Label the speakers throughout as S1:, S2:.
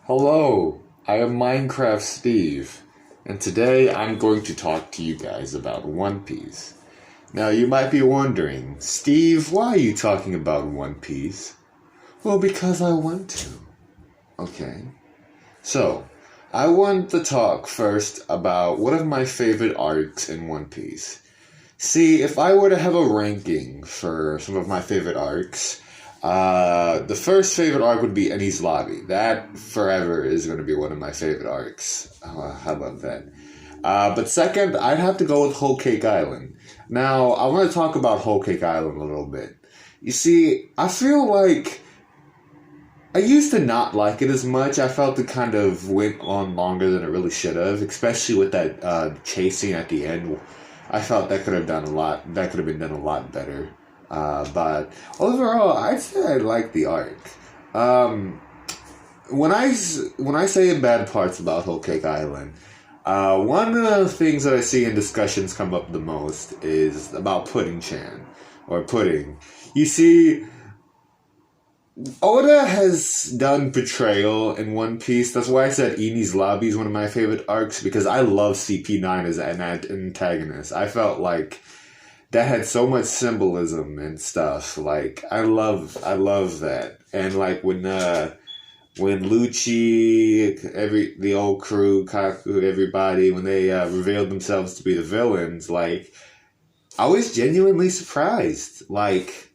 S1: Hello, I am Minecraft Steve, and today I'm going to talk to you guys about One Piece. Now, you might be wondering, Steve, why are you talking about One Piece? Well, because I want to. Okay. So, I want to talk first about one of my favorite arcs in One Piece. See, if I were to have a ranking for some of my favorite arcs, the first favorite arc would be Enies Lobby. That forever is going to be one of my favorite arcs. I love that. But second, I'd have to go with Whole Cake Island. Now, I want to talk about Whole Cake Island a little bit. You see, I feel like I used to not like it as much. I felt it kind of went on longer than it really should have, especially with that chasing at the end. I felt that could have done a lot. That could have been done a lot better. But overall, I'd say I like the arc. When I say bad parts about Whole Cake Island, one of the things that I see in discussions come up the most is about Pudding Chan or Pudding. You see, Oda has done betrayal in One Piece. That's why I said Enies Lobby is one of my favorite arcs, because I love CP9 as an antagonist. I felt like that had so much symbolism and stuff. Like, I love that. And like when Lucci, the old crew, Kaku, everybody, when they revealed themselves to be the villains, like, I was genuinely surprised. Like,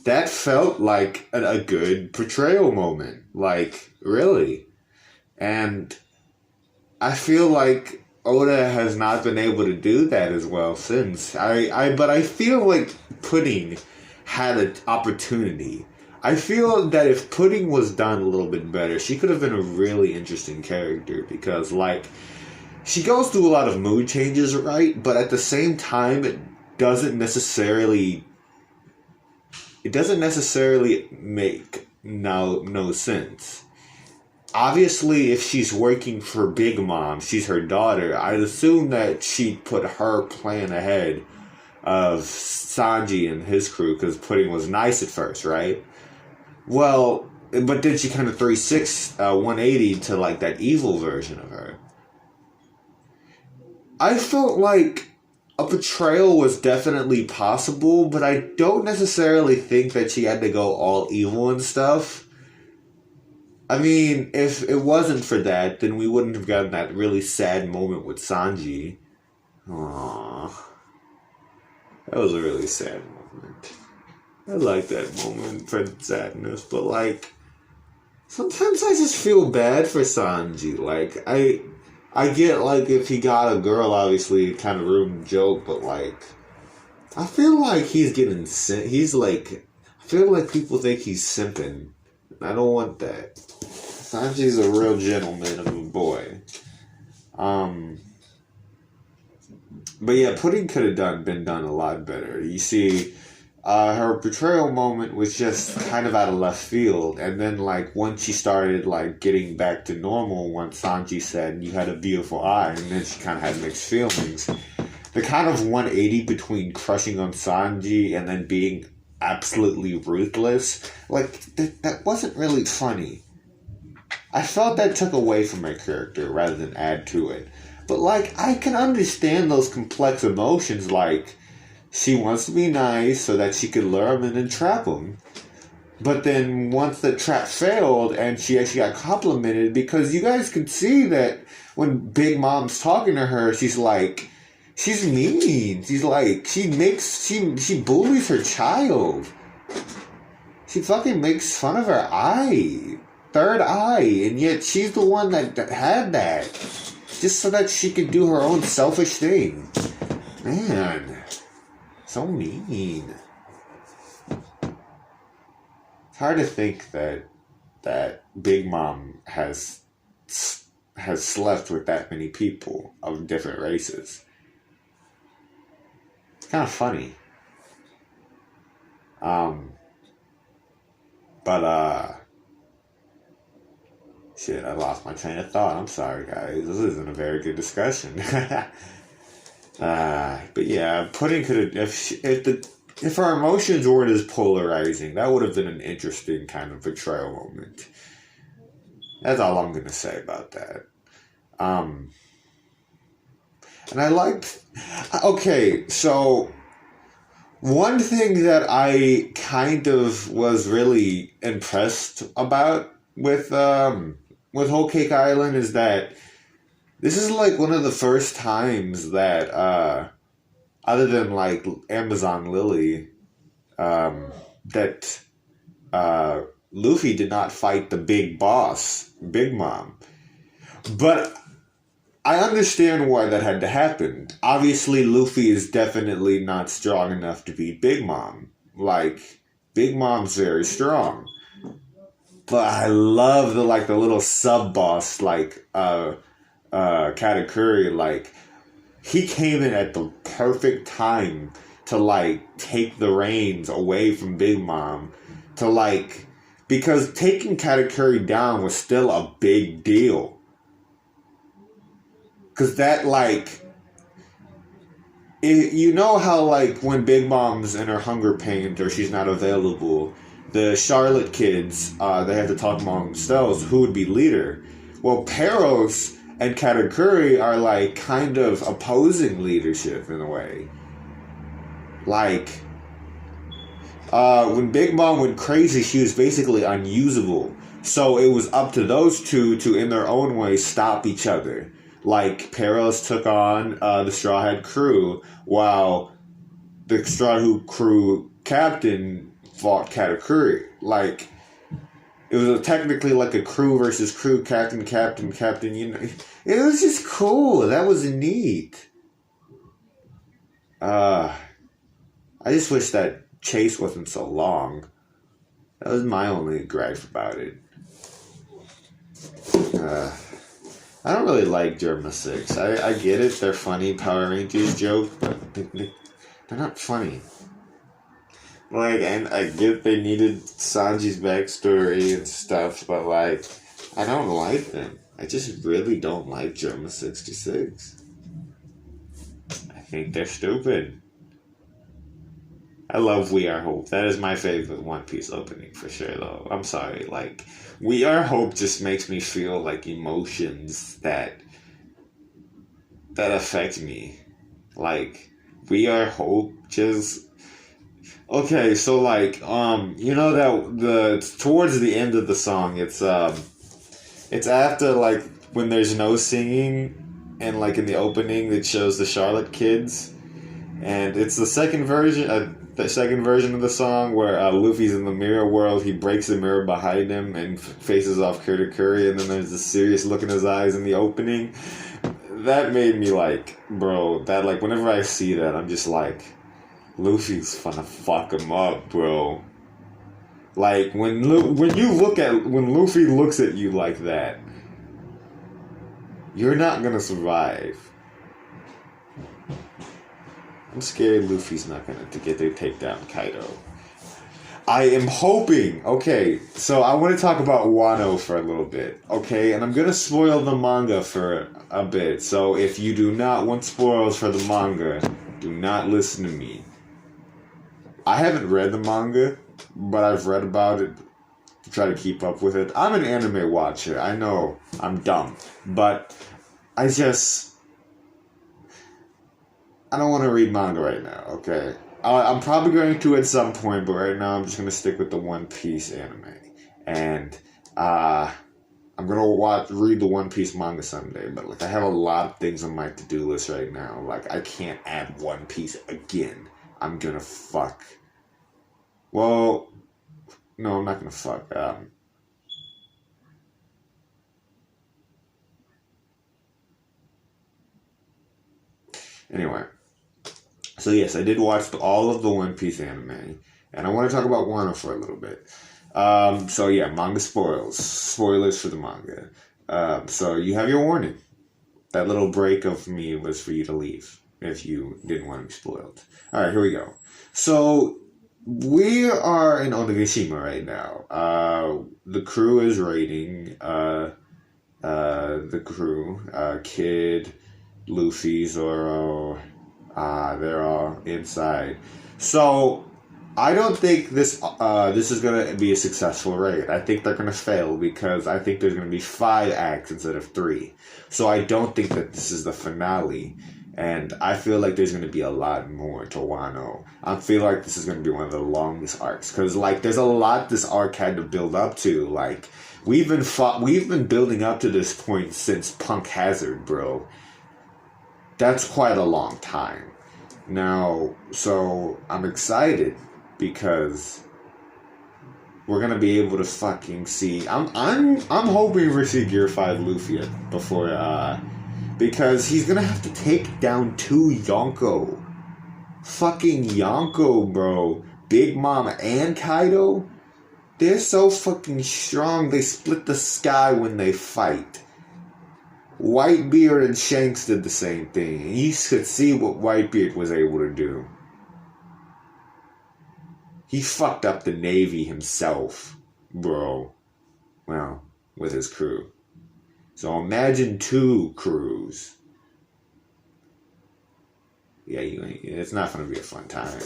S1: that felt like a good portrayal moment. Like, really. And I feel like Oda has not been able to do that as well since. But I feel like Pudding had an opportunity. I feel that if Pudding was done a little bit better, she could have been a really interesting character, because, like, she goes through a lot of mood changes, right? But at the same time, it doesn't necessarily make no sense. Obviously, if she's working for Big Mom, she's her daughter, I'd assume that she'd put her plan ahead of Sanji and his crew, because Pudding was nice at first, right? Well, but then she kind of 180 to, like, that evil version of her. I felt like a betrayal was definitely possible, but I don't necessarily think that she had to go all evil and stuff. I mean, if it wasn't for that, then we wouldn't have gotten that really sad moment with Sanji. Aww. That was a really sad moment. I like that moment for sadness, but, like, sometimes I just feel bad for Sanji. Like, I get, like, if he got a girl, obviously, it kind of ruined the joke, but, like, I feel like he's getting he's, like, I feel like people think he's simping. I don't want that. Sanji's a real gentleman of a boy. But yeah, Pudding could have been done a lot better. You see, her betrayal moment was just kind of out of left field, and then, like, once she started, like, getting back to normal, once Sanji said, "You had a beautiful eye," and then she kind of had mixed feelings. The kind of 180 between crushing on Sanji and then being absolutely ruthless, like, that wasn't really funny. I felt that took away from her character rather than add to it. But, like, I can understand those complex emotions, like, she wants to be nice so that she could lure him and then trap him. But then once the trap failed and she actually got complimented, because you guys could see that when Big Mom's talking to her, she's like, she's mean. She's like, she bullies her child. She fucking makes fun of her eye. Third eye. And yet she's the one that had that. Just so that she could do her own selfish thing. Man. So mean. It's hard to think that Big Mom has slept with that many people of different races. It's kind of funny. Shit, I lost my train of thought. I'm sorry, guys. This isn't a very good discussion. But yeah, Pudding could have, if her emotions weren't as polarizing, that would have been an interesting kind of betrayal moment. That's all I'm gonna say about that. Um, and I liked. Okay, so one thing that I kind of was really impressed about with Whole Cake Island is that this is like one of the first times that other than like Amazon Lily, that uh, Luffy did not fight the big boss, Big Mom. But I understand why that had to happen. Obviously, Luffy is definitely not strong enough to beat Big Mom. Like, Big Mom's very strong. But I love the little sub boss Katakuri. Like, he came in at the perfect time to like take the reins away from Big Mom to like, because taking Katakuri down was still a big deal. Because that, like, you know how, like, when Big Mom's in her hunger pains or she's not available, the Charlotte kids, they have to talk among themselves who would be leader. Well, Peros and Katakuri are, like, kind of opposing leadership in a way. Like, when Big Mom went crazy, she was basically unusable. So it was up to those two to, in their own way, stop each other. Like, Peros took on the Straw Hat crew, while the Straw Hat crew captain fought Katakuri. Like, it was technically like a crew versus crew, captain, you know. It was just cool. That was neat. I just wish that chase wasn't so long. That was my only gripe about it. I don't really like Germa 6. I get it, they're funny Power Rangers joke, but they're not funny. Like, and I get they needed Sanji's backstory and stuff, but like, I don't like them. I just really don't like Germa 66. I think they're stupid. I love We Are Hope. That is my favorite One Piece opening for sure, though. I'm sorry. Like, We Are Hope just makes me feel like emotions that affect me. Like, We Are Hope just. Okay, so like, you know that towards the end of the song, it's after like when there's no singing, and like in the opening it shows the Charlotte kids, and it's the second version. The second version of the song where Luffy's in the mirror world, he breaks the mirror behind him and faces off Katakuri, and then there's this serious look in his eyes in the opening. That made me like, bro, that like whenever I see that, I'm just like, Luffy's gonna fuck him up, bro. Like when Luffy looks at you like that, you're not gonna survive. I'm scared Luffy's not gonna take down Kaido. I am hoping. Okay, so I want to talk about Wano for a little bit. Okay, and I'm gonna spoil the manga for a bit. So if you do not want spoils for the manga, do not listen to me. I haven't read the manga, but I've read about it to try to keep up with it. I'm an anime watcher. I know I'm dumb, but I don't want to read manga right now, okay? I'm probably going to at some point, but right now I'm just going to stick with the One Piece anime. And I'm going to read the One Piece manga someday, but like I have a lot of things on my to-do list right now. Like I can't add One Piece again. I'm going to fuck. Well, no, I'm not going to fuck. Anyway. So yes, I did watch all of the One Piece anime, and I want to talk about Wano for a little bit. So yeah, manga spoilers for the manga. So you have your warning. That little break of me was for you to leave if you didn't want to be spoiled. All right, here we go. So we are in Onigashima right now. The crew is raiding. The crew, Kid, Luffy, Zoro. They're all inside. So, I don't think this is gonna be a successful raid. I think they're gonna fail because I think there's gonna be 5 acts instead of 3. So I don't think that this is the finale, and I feel like there's gonna be a lot more to Wano. I feel like this is gonna be one of the longest arcs because like there's a lot this arc had to build up to. Like we've been building up to this point since Punk Hazard, bro. That's quite a long time. Now, so I'm excited because we're gonna be able to fucking see. I'm hoping we see Gear 5 Luffy before because he's gonna have to take down 2 Yonko. Fucking Yonko, bro. Big Mom and Kaido. They're so fucking strong. They split the sky when they fight. Whitebeard and Shanks did the same thing. You could see what Whitebeard was able to do. He fucked up the Navy himself, bro. Well, with his crew. So imagine 2 crews. Yeah, it's not going to be a fun time.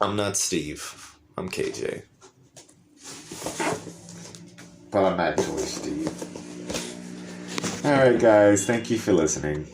S1: I'm not Steve. I'm KJ. But I'm actually Steve. Alright guys, thank you for listening.